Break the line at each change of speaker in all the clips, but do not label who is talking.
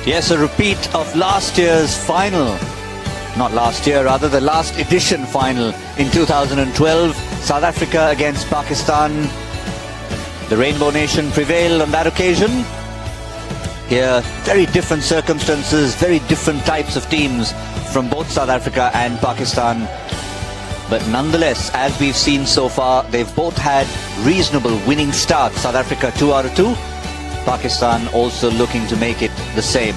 Yes, a repeat of last year's final. Not last year, rather the last edition final in 2012. South Africa against Pakistan. The Rainbow Nation prevailed on that occasion. Here, very different circumstances, very different types of teams from both South Africa and Pakistan. But nonetheless, as we've seen so far, they've both had reasonable winning starts. South Africa 2 out of 2. Pakistan also looking to make it the same.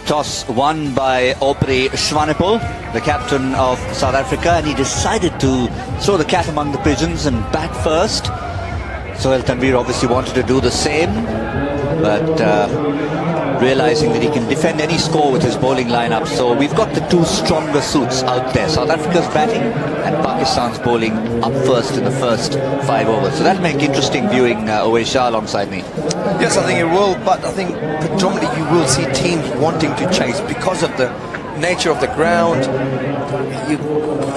Toss won by Opri Schwanepol, the captain of South Africa, and he decided to throw the cat among the pigeons and bat first. Sohail Tanveer obviously wanted to do the same, but realizing that he can defend any score with his bowling lineup. So we've got the two stronger suits out there. South Africa's batting and Pakistan's bowling up first in the first 5 overs. So that'll make interesting viewing. Awais Shah alongside me.
Yes, I think it will, but I think predominantly you will see teams wanting to chase because of the nature of the ground.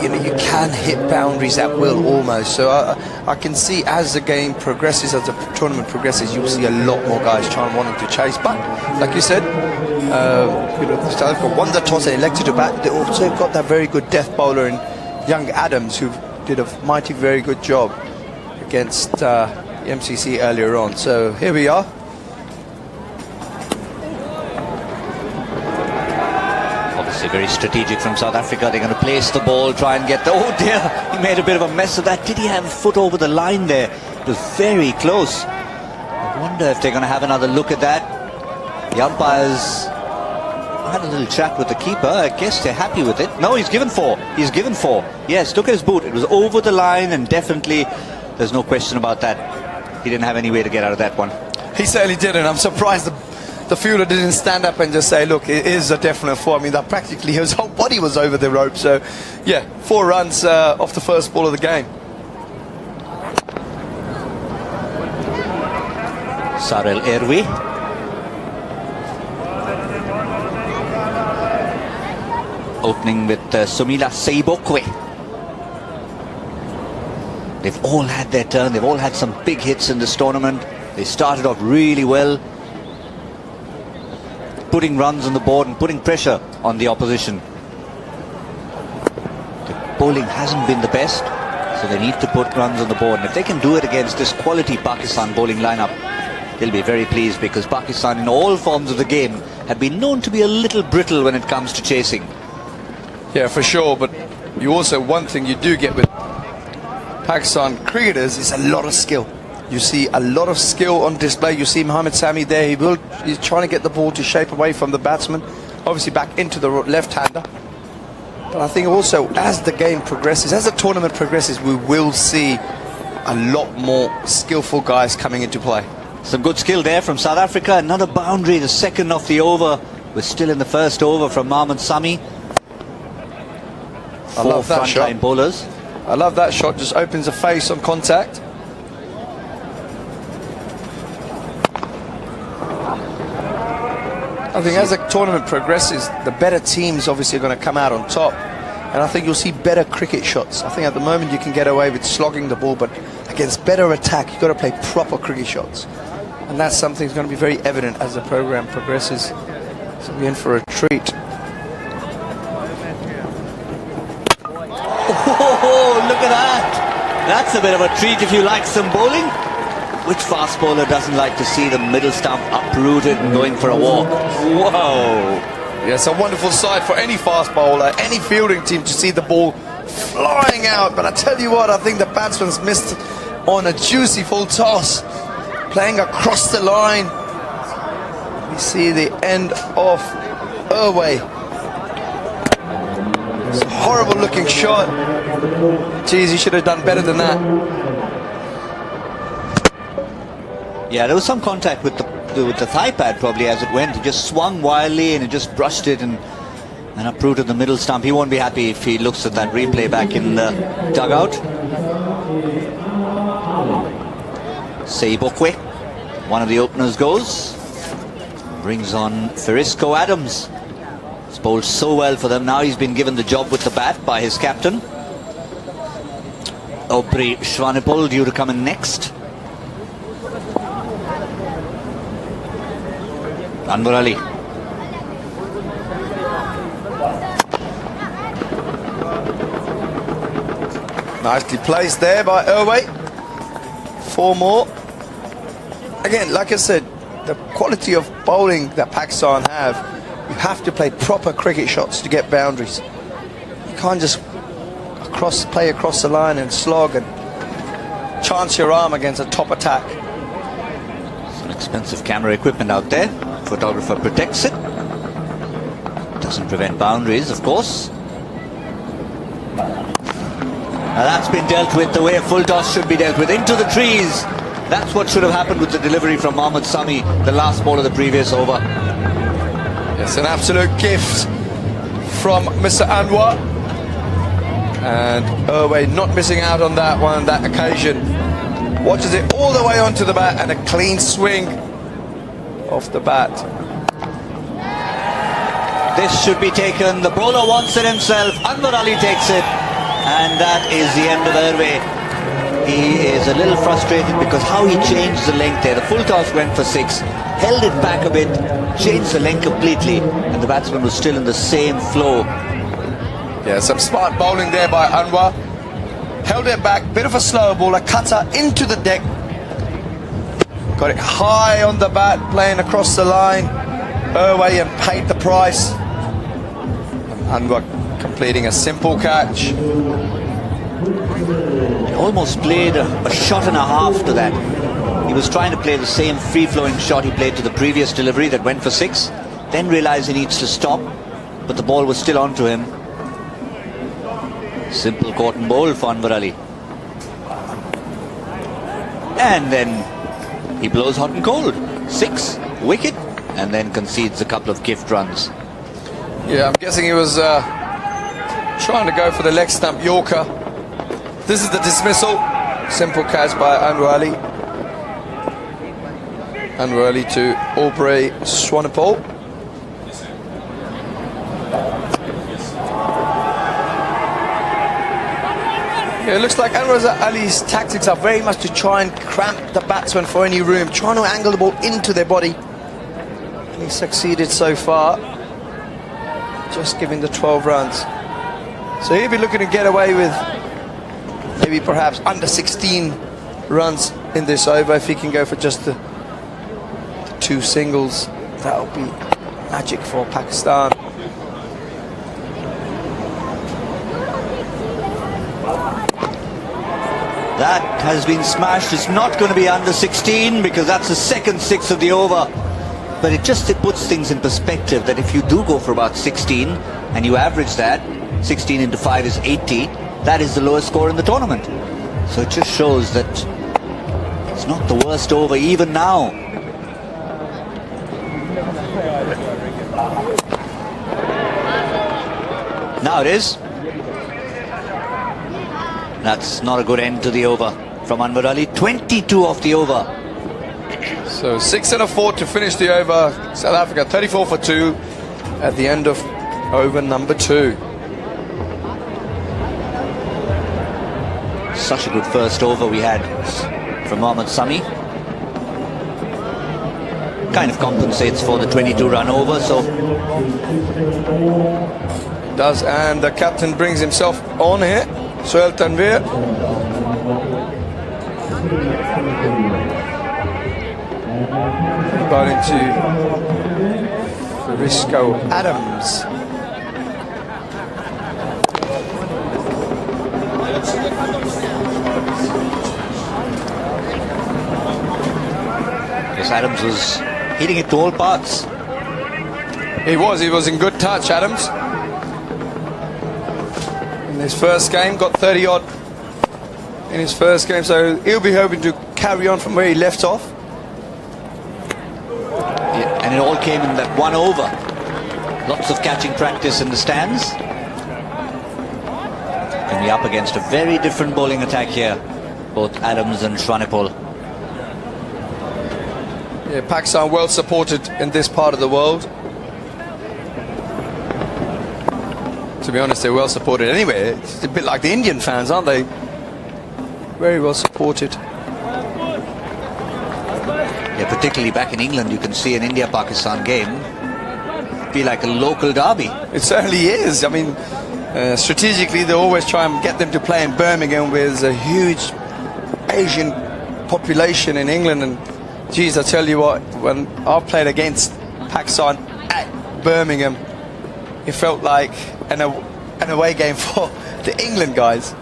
You know, you can hit boundaries at will almost. So I can see as the game progresses, as the tournament progresses, you'll see a lot more guys wanting to chase. But like you said, you know, South Africa won the toss and elected to bat. They also got that very good death bowler in young Adams, who did a mighty very good job against MCC earlier on. So here we are.
Very strategic from South Africa. They're going to place the ball, try and get the... Oh dear, he made a bit of a mess of that. Did he have a foot over the line there? It was very close. I wonder if they're going to have another look at that. The umpires had a little chat with the keeper. I guess they're happy with it. No, he's given 4. He's given 4. Yes, look at his boot. It was over the line, and definitely there's no question about that. He didn't have any way to get out of that one.
He certainly didn't. I'm surprised the fielder didn't stand up and just say, look, it is a definite 4. I mean, that practically his whole body was over the rope. So, yeah, 4 runs off the first ball of the game.
Sarel Erwi. Opening with Sumila Seibokwe. They've all had their turn. They've all had some big hits in this tournament. They started off really well, putting runs on the board and putting pressure on the opposition. The bowling hasn't been the best, so they need to put runs on the board. And if they can do it against this quality Pakistan bowling lineup, they'll be very pleased, because Pakistan in all forms of the game have been known to be a little brittle when it comes to chasing.
Yeah, for sure, but you also, one thing you do get with Pakistan cricketers is a lot of skill. You see a lot of skill on display. You see Mohammad Sami there. He's trying to get the ball to shape away from the batsman, obviously back into the left-hander. But I think also as the game progresses, as the tournament progresses, we will see a lot more skillful guys coming into play.
Some good skill there from South Africa. Another boundary, the second of the over. We're still in the first over from Mohammad Sami.
I love that shot.
Frontline bowlers.
I love that shot. Just opens the face on contact. I think as the tournament progresses, the better teams obviously are going to come out on top. And I think you'll see better cricket shots. I think at the moment you can get away with slogging the ball, but against better attack, you've got to play proper cricket shots. And that's something that's going to be very evident as the program progresses. So we're in for a treat.
Oh, look at that. That's a bit of a treat if you like some bowling. Which fast bowler doesn't like to see the middle stump uprooted and going for a walk? Whoa!
Yes, a wonderful sight for any fast bowler, any fielding team to see the ball flying out. But I tell you what, I think the batsman's missed on a juicy full toss, playing across the line. We see the end of Erway. It's a horrible looking shot. Geez, he should have done better than that.
Yeah, there was some contact with the thigh pad probably as it went. He just swung wildly and it just brushed it and uprooted the middle stump. He won't be happy if he looks at that replay back in the dugout. Seibokwe, one of the openers, goes. Brings on Ferisco Adams. He's bowled so well for them. Now he's been given the job with the bat by his captain. Opri Schwanepol due to come in next. Anwar Ali.
Nicely placed there by Irway. 4 more. Again, like I said, the quality of bowling that Pakistan have, you have to play proper cricket shots to get boundaries. You can't just play across the line and slog and chance your arm against a top attack.
Some expensive camera equipment out there. Photographer protects it. Doesn't prevent boundaries, of course. Now that's been dealt with the way a full toss should be dealt with. Into the trees. That's what should have happened with the delivery from Mohammad Sami, the last ball of the previous over.
It's an absolute gift from Mr. Anwar. And Irway not missing out on that one, that occasion. Watches it all the way onto the bat and a clean swing off the bat.
This should be taken. The bowler wants it himself. Anwar Ali takes it. And that is the end of Irway. He is a little frustrated because how he changed the length there. The full toss went for 6, held it back a bit, changed the length completely, and the batsman was still in the same flow.
Yeah, some smart bowling there by Anwar. Held it back, bit of a slow ball, a cutter into the deck. Got it high on the bat, playing across the line. Irway and paid the price. And Anwar completing a simple catch.
He almost played a shot and a half to that. He was trying to play the same free-flowing shot he played to the previous delivery that went for 6, then realized he needs to stop, but the ball was still onto him. Simple caught and bowl for Anwar Ali. And then he blows hot and cold. 6, wicket, and then concedes a couple of gift runs.
Yeah, I'm guessing he was trying to go for the leg stump Yorker. This is the dismissal. Simple catch by Anwar Ali. Anwar Ali to Aubrey Swanepoel. Yeah, it looks like Anwar Ali's tactics are very much to try and cramp the batsman for any room, trying to angle the ball into their body. And he's succeeded so far, just giving the 12 runs. So he'll be looking to get away with maybe perhaps under 16 runs in this over. If he can go for just the 2 singles, that'll be magic for Pakistan.
That has been smashed. It's not going to be under 16 because that's the second 6 of the over. But it puts things in perspective that if you do go for about 16 and you average that, 16 into 5 is 80, that is the lowest score in the tournament. So it just shows that it's not the worst over even now. Now it is. That's not a good end to the over from Anwar Ali. 22 off the over.
So 6 and a 4 to finish the over. South Africa 34 for 2 at the end of over number 2.
Such a good first over we had from Mohammad Sami. Kind of compensates for the 22 run over, so
does, and the captain brings himself on here, Sohail Tanveer. Bowling to Frisco Adams.
Yes, Adams was hitting it to all parts.
He was in good touch, Adams. In his first game, got 30 odd in his first game, so he'll be hoping to carry on from where he left off.
Yeah, and it all came in that one over. Lots of catching practice in the stands. And we're up against a very different bowling attack here, both Adams and Swanepoel.
Yeah, Pakistan well supported in this part of the world. To be honest, they're well supported anyway. It's a bit like the Indian fans, aren't they? Very well supported.
Yeah, particularly back in England, you can see an India-Pakistan game be like a local derby.
It certainly is. I mean, strategically, they always try and get them to play in Birmingham, where there's a huge Asian population in England. And geez, I tell you what, when I've played against Pakistan at Birmingham, it felt like an away game for the England guys.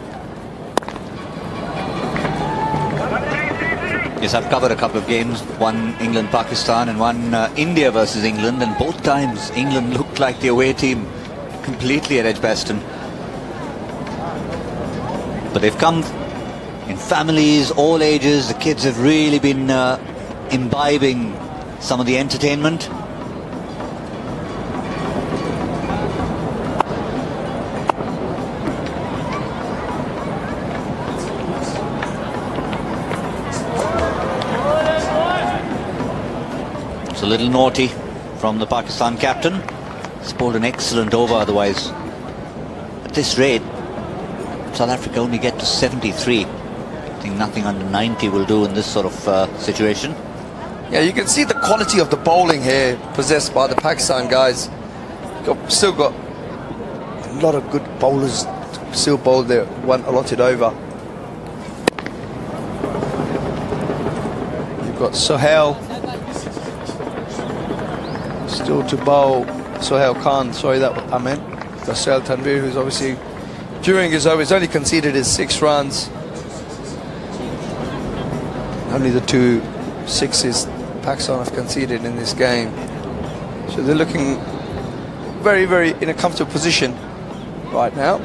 Yes, I've covered a couple of games, one England-Pakistan and one India versus England, and both times England looked like the away team completely at Edgbaston. But they've come in families, all ages. The kids have really been imbibing some of the entertainment. It's a little naughty from the Pakistan captain. He's bowled an excellent over otherwise. At this rate, South Africa only get to 73. I think nothing under 90 will do in this sort of situation.
Yeah, you can see the quality of the bowling here possessed by the Pakistan guys. Still got a lot of good bowlers still bowled there, one allotted over. You've got Sohail still to bowl. Sohail Khan, sorry, that I meant. Got Sohail Tanvir, who's obviously during his over, he's only conceded his 6 runs. Only the 2 sixes Pakistan have conceded in this game. So they're looking very, very in a comfortable position right now.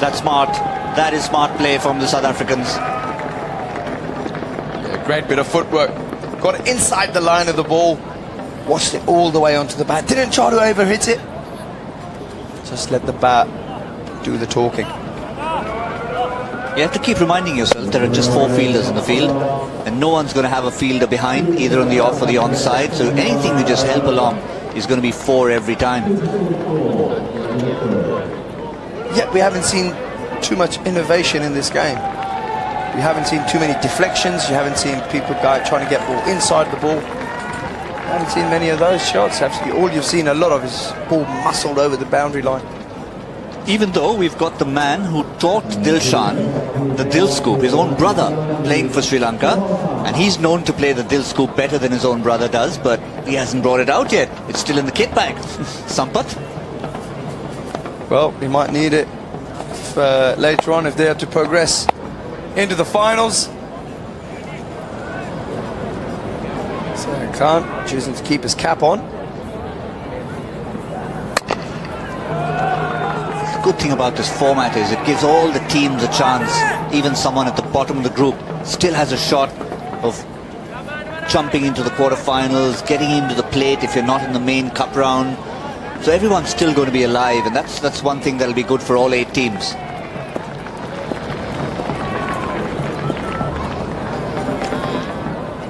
That's smart. That is smart play from the South Africans.
Yeah, great bit of footwork. Got it inside the line of the ball. Watched it all the way onto the bat. Didn't try to overhit it. Just let the bat do the talking.
You have to keep reminding yourself there are just 4 fielders in the field, and no one's going to have a fielder behind, either on the off or the onside. So anything to just help along is going to be 4 every time.
Yet we haven't seen too much innovation in this game. You haven't seen too many deflections. You haven't seen people trying to get ball inside the ball. You haven't seen many of those shots. Absolutely, all you've seen a lot of is ball muscled over the boundary line.
Even though we've got the man who taught Dilshan the Dil Scoop, his own brother, playing for Sri Lanka, and he's known to play the Dil Scoop better than his own brother does, but he hasn't brought it out yet. It's still in the kit bag. Sampath?
Well, he might need it if, later on if they are to progress into the finals. So Khan choosing to keep his cap on.
The good thing about this format is it gives all the teams a chance. Even someone at the bottom of the group still has a shot of jumping into the quarterfinals, getting into the plate if you're not in the main cup round. So everyone's still going to be alive, and that's one thing that'll be good for all 8 teams.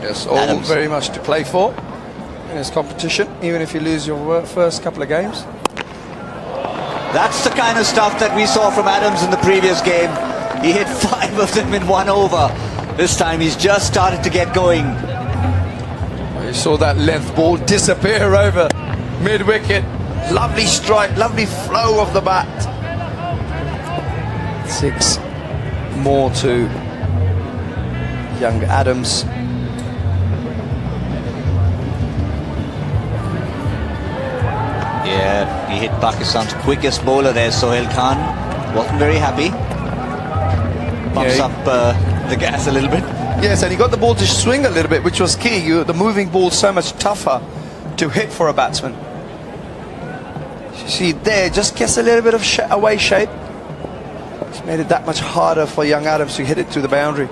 Yes, all
Adams.
very much to play for in this competition, even if you lose your first couple of games.
That's the kind of stuff that we saw from Adams in the previous game. He hit 5 of them in 1 over. This time he's just started to get going.
You saw that length ball disappear over mid-wicket. Lovely strike, lovely flow of the bat. 6 more to young Adams.
Yeah, he hit Pakistan's quickest bowler there, Sohail Khan. Wasn't very happy. Bumps up the gas a little bit.
Yes, and he got the ball to swing a little bit, which was key. The moving ball so much tougher to hit for a batsman. You see there, just gets a little bit of away shape. It's made it that much harder for young Adams to hit it to the boundary.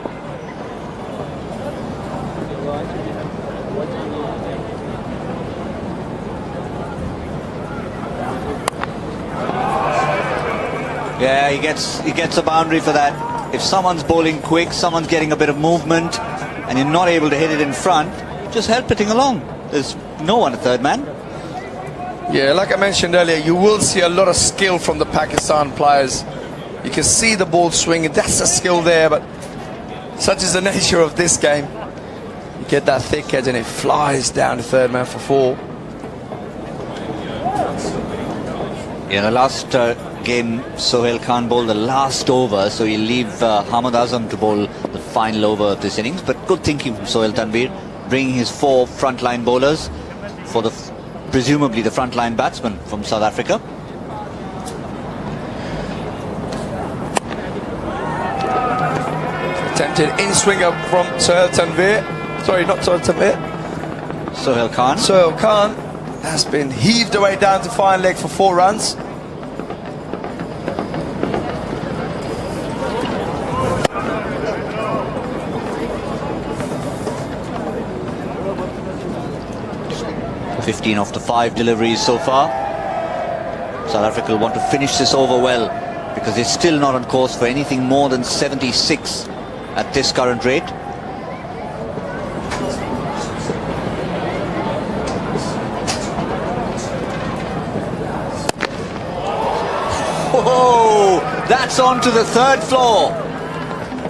Yeah, he gets a boundary for that. If someone's bowling quick, someone's getting a bit of movement, and you're not able to hit it in front, just help hitting along. There's no one at third man.
Yeah, like I mentioned earlier, you will see a lot of skill from the Pakistan players. You can see the ball swinging. That's a skill there, but Such is the nature of this game. You get that thick edge and it flies down to third man for 4.
In the last game, Sohail Khan bowled the last over, so he'll leave Hamad Azam to bowl the final over of this innings. But good thinking from Sohail Tanvir, bringing his 4 frontline bowlers for the presumably the frontline batsman from South Africa.
Attempted in-swinger from Sohail Tanvir. Sorry, not Sohail Tanvir.
Sohail Khan.
Sohail Khan has been heaved away down to fine leg for 4 runs.
Off the 5 deliveries so far. South Africa will want to finish this over well, because they're still not on course for anything more than 76 at this current rate. Oh, that's on to the 3rd floor.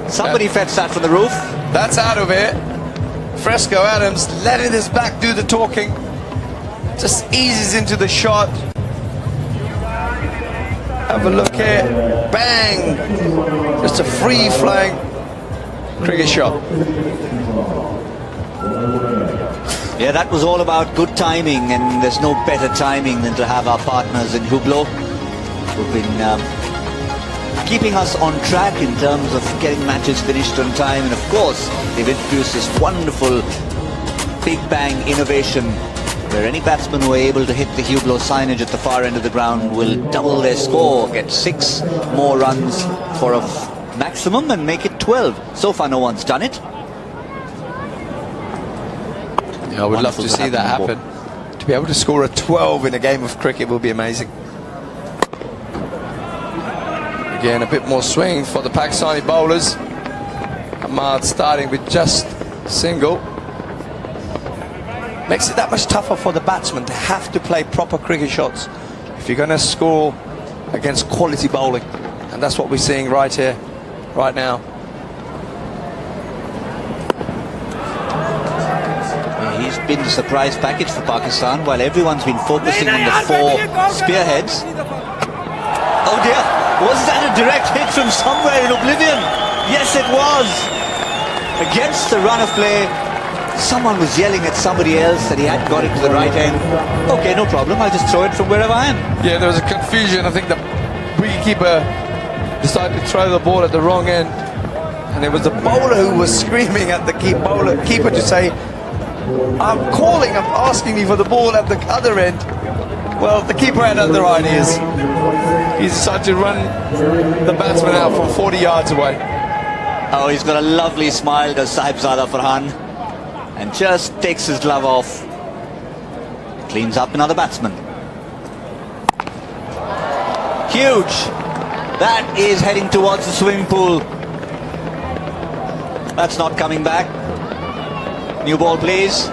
Somebody fetched that from the roof.
That's out of it. Fresco Adams letting his back do the talking. Just eases into the shot. Have a look here. Bang! Just a free-flowing cricket shot.
Yeah, that was all about good timing, and there's no better timing than to have our partners in Hublot, who've been keeping us on track in terms of getting matches finished on time. And of course, they've introduced this wonderful Big Bang innovation, where any batsman who are able to hit the Hublot signage at the far end of the ground will double their score, get 6 more runs for a maximum and make it 12. So far no one's done it.
Yeah, I would love to see that happen. To be able to score a 12 in a game of cricket will be amazing. Again, a bit more swing for the Pakistani bowlers. Ahmad starting with just single. Makes it that much tougher for the batsman to have to play proper cricket shots if you're going to score against quality bowling. And that's what we're seeing right here, right now.
He's been the surprise package for Pakistan, while everyone's been focusing on the 4 spearheads. Oh dear, was that a direct hit from somewhere in oblivion? Yes, it was. Against the run of play. Someone was yelling at somebody else that he hadn't got it to the right end. Okay, no problem, I'll just throw it from wherever I am.
Yeah, there was a confusion. I think the wicketkeeper decided to throw the ball at the wrong end, and it was the bowler who was screaming at the keeper to say, I'm asking you for the ball at the other end. Well, the keeper had other ideas. He decided to run the batsman out from 40 yards away.
Oh, he's got a lovely smile, does Sahibzada Farhan, and just takes his glove off. Cleans up another batsman. Huge. That is heading towards the swimming pool. That's not coming back. New ball, please.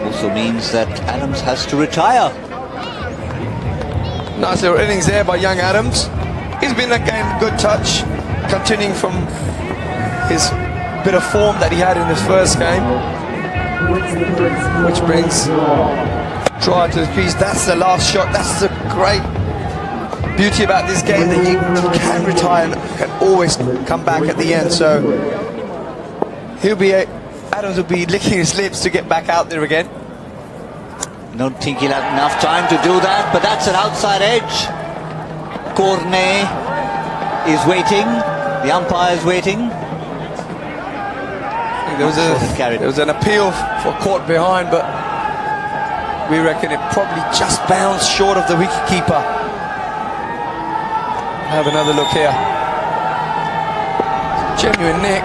Also means that Adams has to retire.
Nice little innings there by young Adams. He's been again good touch, continuing from his bit of form that he had in his first game, which brings try to the crease. That's the last shot. That's the great beauty about this game, that you can retire and can always come back at the end. So Adams will be licking his lips to get back out there again.
Don't think he'll have enough time to do that, but that's an outside edge. Cornet is waiting. The umpire is waiting.
There was an appeal for caught behind, but we reckon it probably just bounced short of the wicketkeeper. Have another look here. Genuine nick.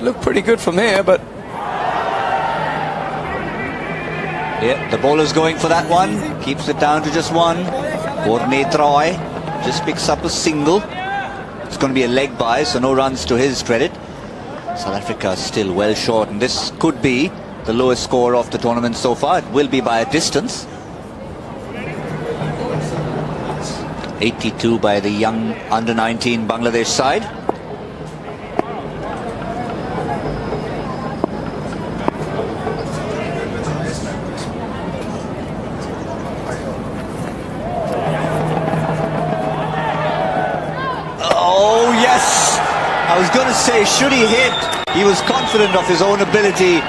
Looked pretty good from here, but
yeah, the bowler's going for that one. Keeps it down to just 1. Cornet Roy just picks up a single. It's going to be a leg by, so no runs to his credit. South Africa still well short, and this could be the lowest score of the tournament so far. It will be by a distance. 82 by the young under-19 Bangladesh side. Oh yes! I was going to say, should he hit? He was confident of his own ability.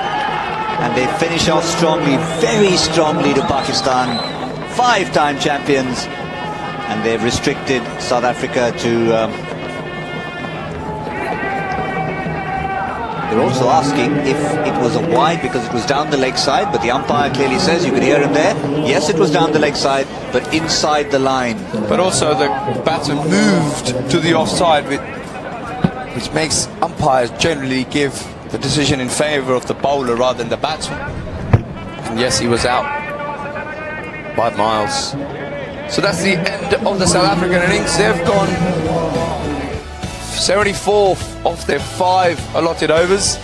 And they finish off strongly, very strongly to Pakistan. 5-time champions. And they've restricted South Africa to... they're also asking if it was a wide because it was down the leg side, but the umpire clearly says, you can hear him there, yes, it was down the leg side, but inside the line.
But also the batsman moved to the offside, which makes umpires generally give the decision in favour of the bowler rather than the batsman. And yes, he was out by miles. So that's the end of the South African innings. They've gone 74 off their 5 allotted overs.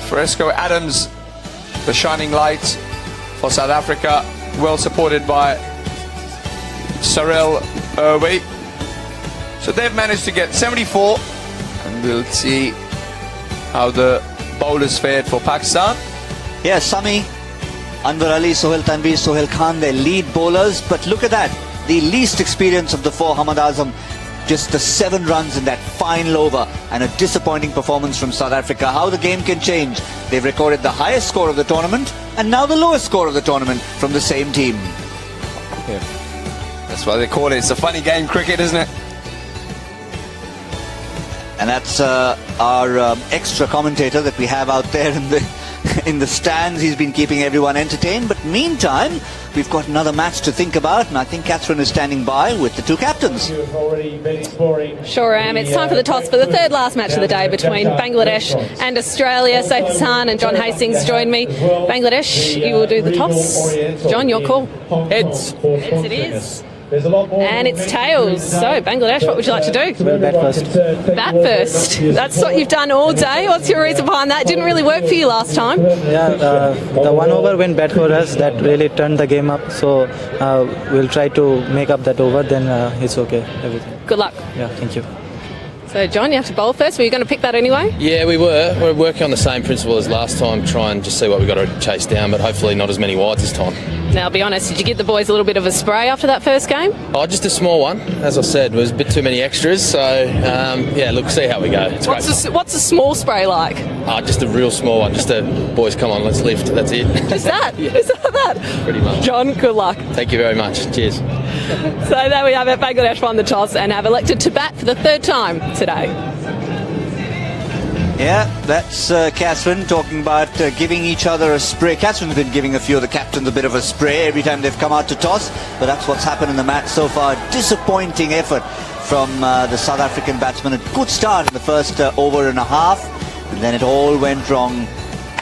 Fresco Adams, the shining light for South Africa, well supported by Sarel Irwi. So they've managed to get 74, and we'll see how the bowlers fared for Pakistan.
Yeah, Sami, Anwar Ali, Sohail Tanveer, Sohail Khan, their lead bowlers. But look at that, the least experience of the 4, Hamad Azam, just the 7 runs in that final over, and a disappointing performance from South Africa. How the game can change. They've recorded the highest score of the tournament, and now the lowest score of the tournament from the same team.
Yeah. That's why they call it. It's a funny game, cricket, isn't it?
And that's our extra commentator that we have out there in the stands. He's been keeping everyone entertained. But meantime, we've got another match to think about, and I think Catherine is standing by with the 2 captains.
Sure am. It's time for the toss for the 3rd last match of the day between Bangladesh and Australia. Saif Hassan and John Hastings join me. Bangladesh, you will do the toss. John, your call.
Heads.
Heads it is. And it's tails. So, Bangladesh, what would you like to do?
Well, bat first.
Bat first. That's what you've done all day. What's your reason behind that? Didn't really work for you last time.
Yeah, the 1 over when bat for us, that really turned the game up. So, we'll try to make up that over, then it's okay, everything.
Good luck.
Yeah, thank you.
So, John, you have to bowl first. Were you going to pick that anyway?
Yeah, we were. We're working on the same principle as last time, try and just see what we've got to chase down, but hopefully not as many wides this time.
Now, I'll be honest, did you give the boys a little bit of a spray after that first game?
Oh, just a small one. As I said, there was a bit too many extras, so yeah, look, see how we go. It's great.
What's a small spray like?
Just a real small one, just a, boys, come on, let's lift, that's it.
Just that?
Yeah.
Is that?
Pretty much.
John, good luck.
Thank you very much. Cheers.
So there we have it. Bangladesh won the toss and have elected to bat for the 3rd time today.
Yeah, that's Catherine talking about giving each other a spray. Catherine's been giving a few of the captains a bit of a spray every time they've come out to toss, but that's what's happened in the match so far. Disappointing effort from the South African batsman. A good start in the first over and a half, and then it all went wrong.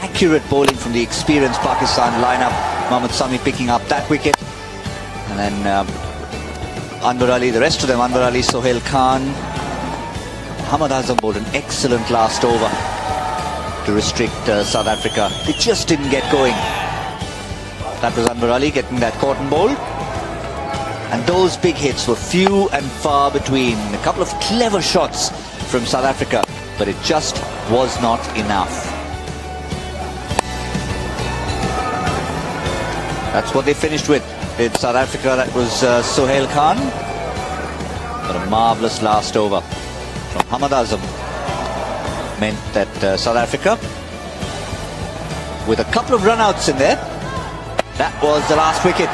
Accurate bowling from the experienced Pakistan lineup. Mohammad Sami picking up that wicket, and then Anwar Ali, the rest of them, Anwar Ali, Sohail Khan. Hamad Azam bowled an excellent last over to restrict South Africa. They just didn't get going. That was Anwar Ali getting that cotton bowl. And those big hits were few and far between. A couple of clever shots from South Africa, but it just was not enough. That's what they finished with in South Africa. That was Sohail Khan. But a marvellous last over from Hamad Azam meant that South Africa, with a couple of runouts in there, that was the last wicket.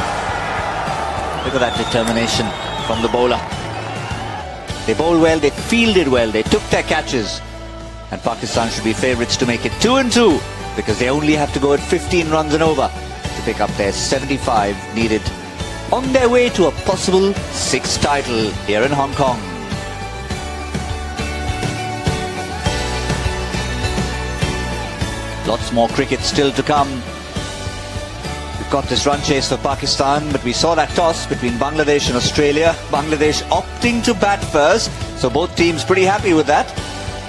Look at that determination from the bowler. They bowled well, they fielded well, they took their catches, and Pakistan should be favourites to make it 2-2 because they only have to go at 15 runs and over to pick up their 75 needed on their way to a possible 6th title here in Hong Kong. Lots more cricket still to come. We've got this run chase for Pakistan, but we saw that toss between Bangladesh and Australia. Bangladesh opting to bat first, so both teams pretty happy with that.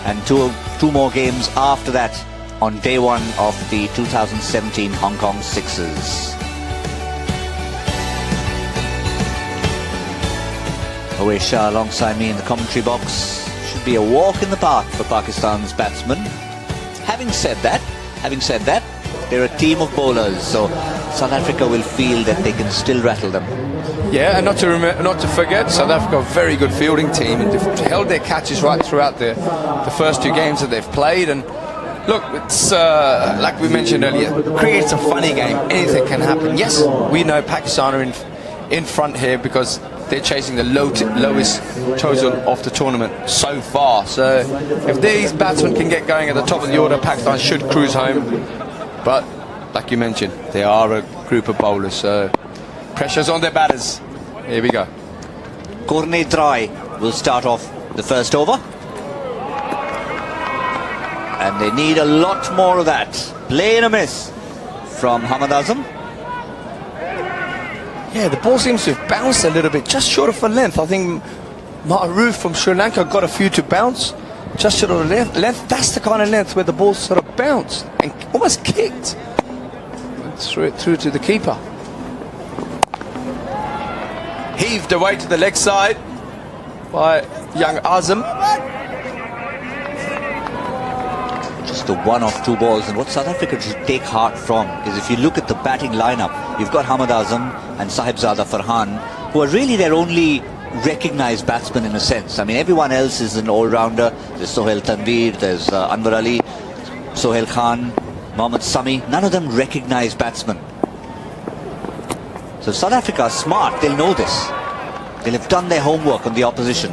And two more games after that on day 1 of the 2017 Hong Kong Sixes. Awais Shah alongside me in the commentary box. Should be a walk in the park for Pakistan's batsmen. Having said that, they're a team of bowlers, so South Africa will feel that they can still rattle them.
Yeah, and not to forget, South Africa, a very good fielding team, and they've held their catches right throughout the first two games that they've played. And look, it's like we mentioned earlier, it creates a funny game. Anything can happen. Yes, we know Pakistan are in front here because they're chasing the lowest total of the tournament so far. So if these batsmen can get going at the top of the order, Pakistan should cruise home. But like you mentioned, they are a group of bowlers, so pressure's on their batters. Here we go.
Cornet Dry will start off the first over. And they need a lot more of that. Play and a miss from Hamad Azam.
Yeah, the ball seems to have bounced a little bit, just short of a length. I think Maharoof from Sri Lanka got a few to bounce, just short of a length. That's the kind of length where the ball sort of bounced and almost kicked through to the keeper. Heaved away to the leg side by young Azam.
Just the one off two balls, and what South Africa should take heart from is if you look at the batting lineup, you've got Hamad Azam and Sahibzada Farhan, who are really their only recognised batsmen in a sense. I mean, everyone else is an all-rounder. There's Sohail Tanveer, there's Anwar Ali, Sohail Khan, Mohammad Sami. None of them recognised batsmen. So South Africa are smart, they'll know this. They'll have done their homework on the opposition.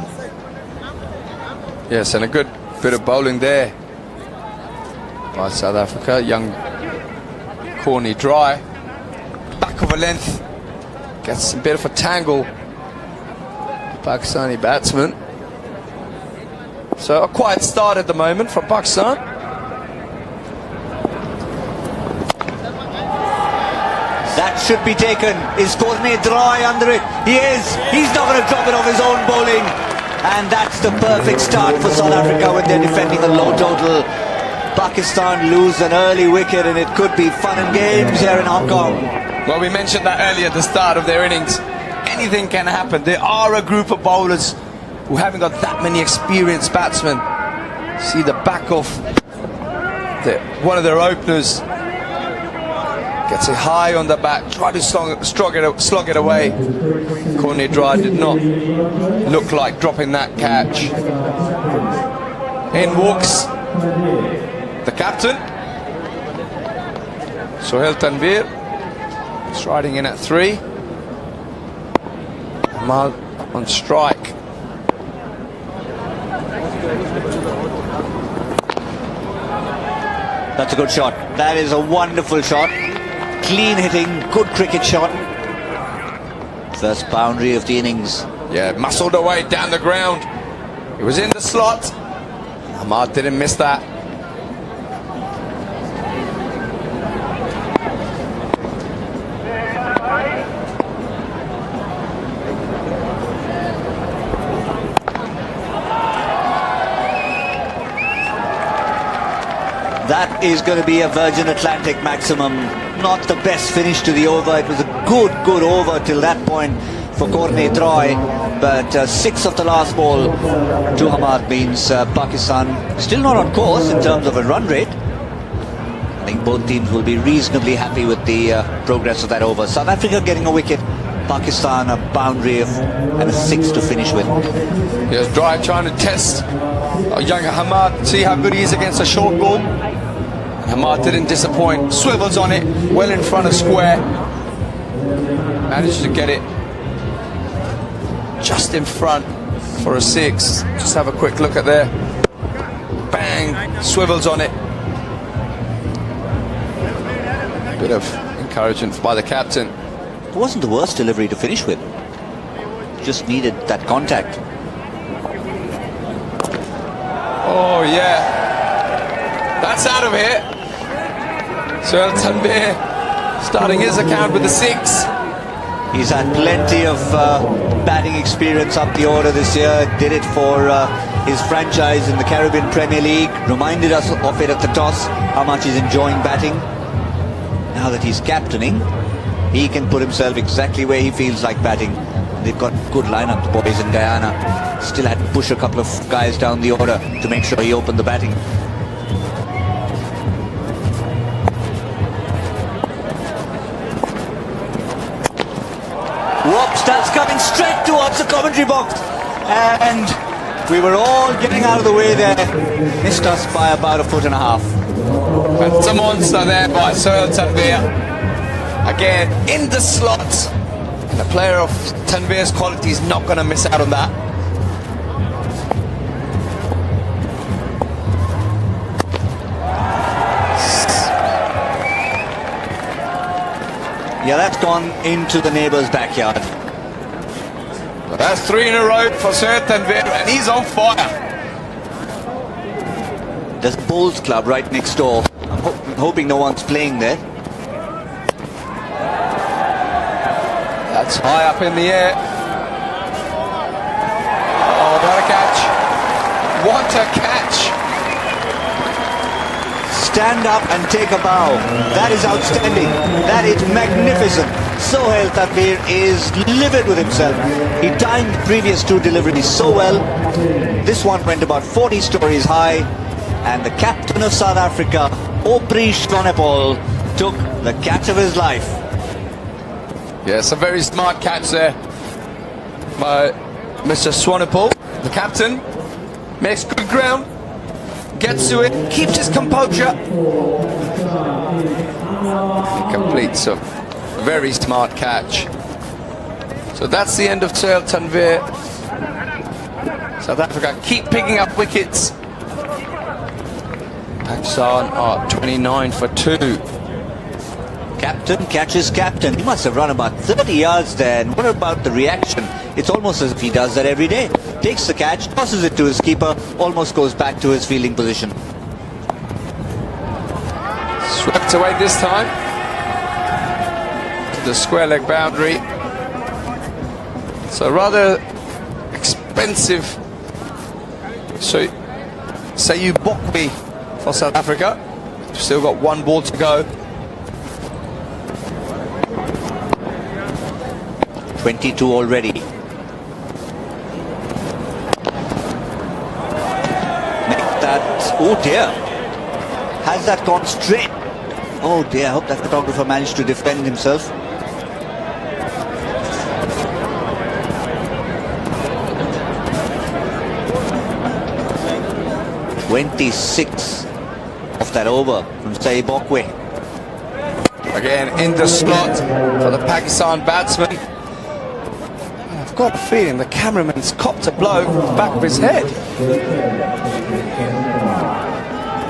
Yes, and a good bit of bowling there by South Africa. Young Corny Dry, back of a length, gets a bit of a tangle, Pakistani batsman. So a quiet start at the moment from Pakistan.
That should be taken. Is Cornet Dry under it? He is. He's not going to drop it off his own bowling. And that's the perfect start for South Africa when they're defending a low total. Pakistan lose an early wicket and it could be fun and games here in Hong Kong.
Well, we mentioned that earlier at the start of their innings. Anything can happen. There are a group of bowlers who haven't got that many experienced batsmen. See the back of one of their openers. Gets it high on the bat, try to slog it away. Cornet Dry did not look like dropping that catch. In walks the captain, Sohail Tanveer, striding in at 3. Ahmad on strike.
That's a good shot. That is a wonderful shot. Clean hitting, good cricket shot. First boundary of the innings.
Yeah, muscled away down the ground. It was in the slot. Ahmad didn't miss that.
That is going to be a Virgin Atlantic maximum. Not the best finish to the over. It was a good over till that point for Cornet Dry. But 6 of the last ball to Hamad means Pakistan still not on course in terms of a run rate. I think both teams will be reasonably happy with the progress of that over. South Africa getting a wicket, Pakistan a boundary and a 6 to finish with.
Here's Dry trying to test young Hamad, see how good he is against a short ball. Hamad didn't disappoint, swivels on it, well in front of square. Managed to get it just in front for a 6. Just have a quick look at there. Bang, swivels on it. Bit of encouragement by the captain.
It wasn't the worst delivery to finish with. Just needed that contact.
Oh yeah, that's out of here. Sohail Tanveer starting his account with the 6.
He's had plenty of batting experience up the order this year. Did it for his franchise in the Caribbean Premier League. Reminded us of it at the toss, how much he's enjoying batting. Now that he's captaining, he can put himself exactly where he feels like batting. They've got good lineup, the boys in Guyana. Still had to push a couple of guys down the order to make sure he opened the batting. Whoops, that's coming straight towards the commentary box. And we were all getting out of the way there. Missed us by about 1.5 feet.
It's a monster there by Sohail Tanvir. Again, in the slot. And a player of Tanvir's quality is not going to miss out on that.
Yeah, that's gone into the neighbour's backyard.
That's 3 in a row for Sohail Tanvir, and he's on fire.
There's a bowls club right next door. I'm hoping no one's playing there.
That's high up in the air. Oh, what a catch. What a catch.
Stand up and take a bow. That is outstanding. That is magnificent. Sohail Tanvir is livid with himself. He timed previous 2 deliveries so well. This one went about 40 stories high. And the captain of South Africa, Opri Shonepal, took the catch of his life.
Yes, a very smart catch there by Mr. Swanepoel. The captain makes good ground, gets to it, keeps his composure. He completes a very smart catch. So that's the end of Sohail Tanvir. South Africa keep picking up wickets. Pakistan are 29 for 2.
Captain catches captain. He must have run about 30 yards there. And what about the reaction? It's almost as if he does that every day. Takes the catch, tosses it to his keeper, almost goes back to his fielding position.
Swept away this time to the square leg boundary. So rather expensive. So Sayu Bokwe for South Africa. Still got 1 ball to go.
22 already. Make that. Oh dear. Has that gone straight? Oh dear. I hope that photographer managed to defend himself. (26) of that over from Sayu Bokwe.
Again in the slot for the Pakistan batsman. I've got a feeling the cameraman's copped a blow from the back of his head.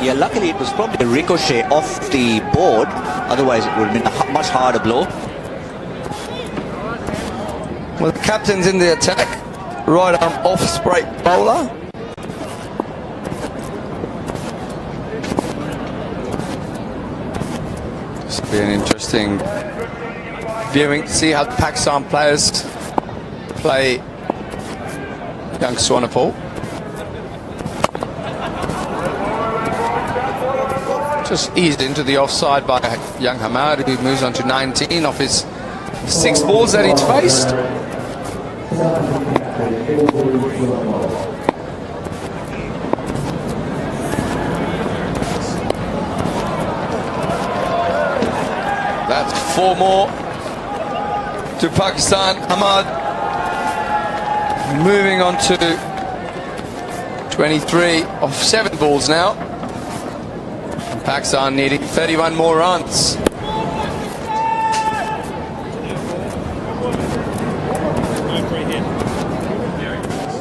Yeah, luckily it was probably a ricochet off the board. Otherwise it would have been a much harder blow.
Well, the captain's in the attack. Right arm off break bowler. This will be an interesting viewing to see how the Pakistan players play young Swanepoel. Just eased into the offside by young Hamad, who moves on to 19 off his 6 balls that he's faced. That's 4 more to Pakistan. Hamad moving on to 23 of 7 balls now. Pakistan needing 31 more runs.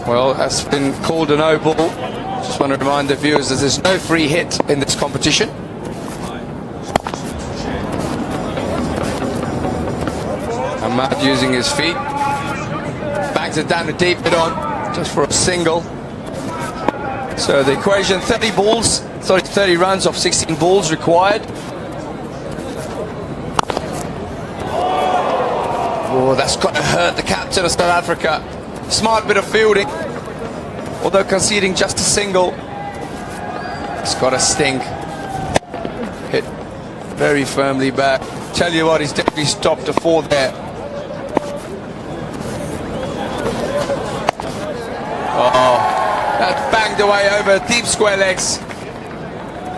Well, that's been called a no ball. Just want to remind the viewers that there's no free hit in this competition. Ahmad using his feet. Bangs it down to deep mid on, just for a single. So the equation, 30 runs of 16 balls required. Oh, that's got to hurt the captain of South Africa. Smart bit of fielding, although conceding just a single. It's got a sting. Hit very firmly back. Tell you what, he's definitely stopped a 4 there. banged away over deep square legs.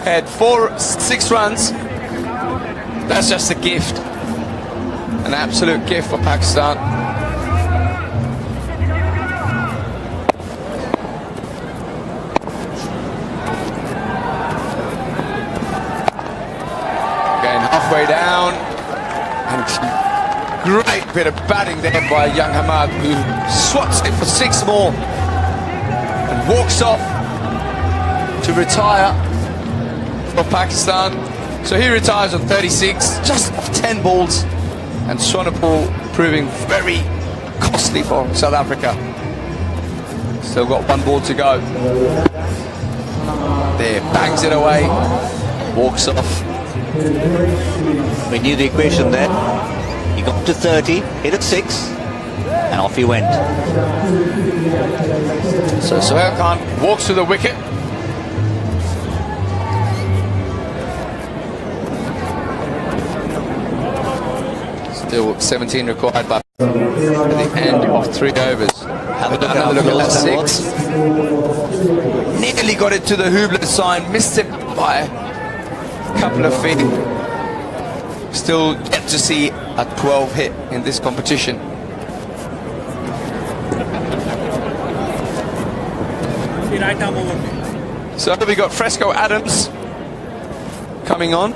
Had 6 runs. That's just a gift. An absolute gift for Pakistan. Again, halfway down. And great bit of batting there by young Hamad, who swats it for 6 more and walks off to retire for Pakistan. So he retires on 36, just off 10 balls, and Swanepoel proving very costly for South Africa. Still got 1 ball to go. There, bangs it away, walks off.
We knew the equation there. He got to 30, hit at 6, and off he went.
So Sohail Khan walks to the wicket. Still 17 required by at the end of 3 overs.
Have a look at that 6.
Nearly got it to the Hubler sign, missed it by a couple of feet. Still yet to see a 12 hit in this competition. So we got Fresco Adams coming on.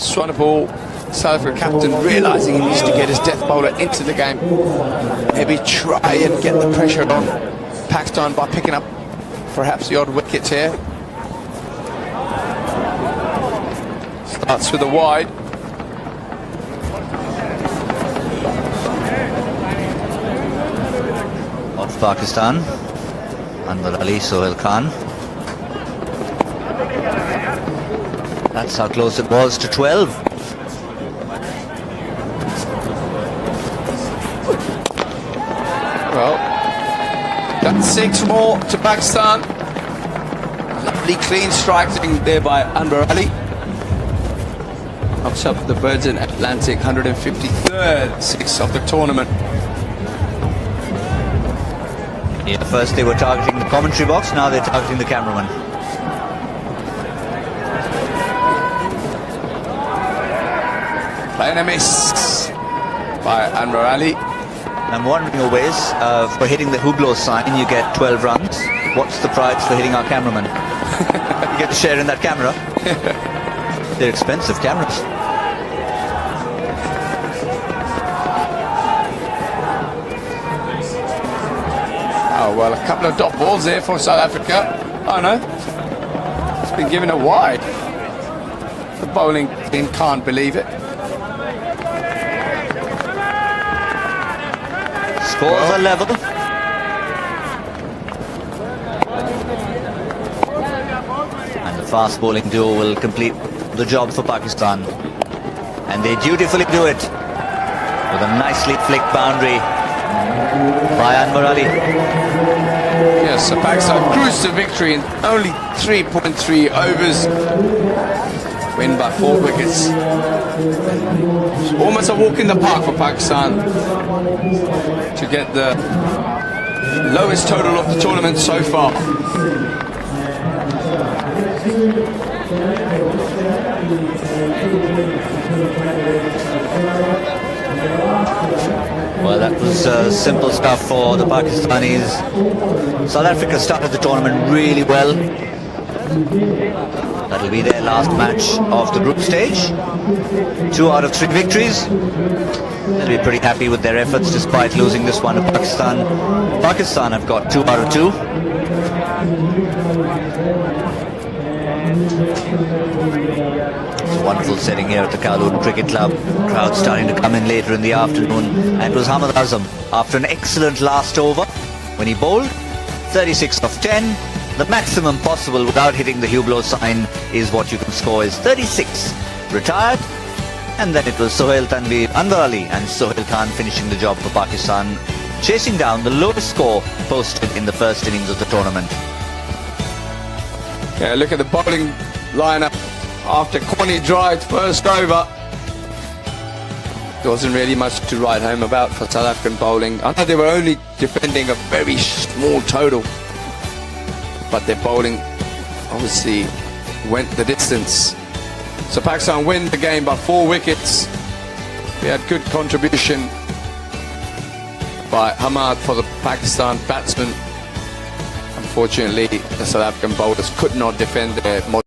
Swanepoel, South Africa captain, realising he needs to get his death bowler into the game. Maybe try and get the pressure on Pakistan by picking up perhaps the odd wicket here. Starts with a wide.
Of Pakistan, Anwar Ali, Sohail Khan. That's how close it was to 12.
Well, that's 6 more to Pakistan. Lovely clean striking there by Anwar Ali. Knocks up the Virgin Atlantic 153rd 6 of the tournament.
Yeah, first they were targeting the commentary box, now they're targeting the cameraman.
Playing a miss by Anwar Ali.
I'm wondering always, for hitting the Hublot sign, you get 12 runs. What's the prize for hitting our cameraman? You get to share in that camera. They're expensive cameras.
Oh, well, a couple of dot balls there for South Africa. Oh, no. It's been given a wide. The bowling team can't believe it.
Scores are level. And the fast bowling duo will complete the job for Pakistan. And they dutifully do it with a nicely flicked boundary by Anwar Ali.
Yes, so Pakistan cruised to victory in only 3.3 overs. Win by 4 wickets. It's almost a walk in the park for Pakistan to get the lowest total of the tournament so far.
Well, that was simple stuff for the Pakistanis. South Africa started the tournament really well. That'll be their last match of the group stage. 2 out of 3 victories. They'll be pretty happy with their efforts despite losing this one to Pakistan. Pakistan have got 2 out of 2. It's a wonderful setting here at the Kowloon Cricket Club. Crowd starting to come in later in the afternoon. And it was Hamad Azam, after an excellent last over, when he bowled 36 off 10. The maximum possible without hitting the Hublot sign is what you can score is 36. Retired. And then it was Sohail Tanveer, Anwar Ali and Sohail Khan finishing the job for Pakistan, chasing down the lowest score posted in the first innings of the tournament.
Yeah, look at the bowling lineup after Corny dried first over. There wasn't really much to write home about for South African bowling. I know they were only defending a very small total.
but their bowling obviously went the distance. So Pakistan win the game by 4 wickets. We had good contribution by Hamad for the Pakistan batsmen. Unfortunately, the South African bowlers could not defend their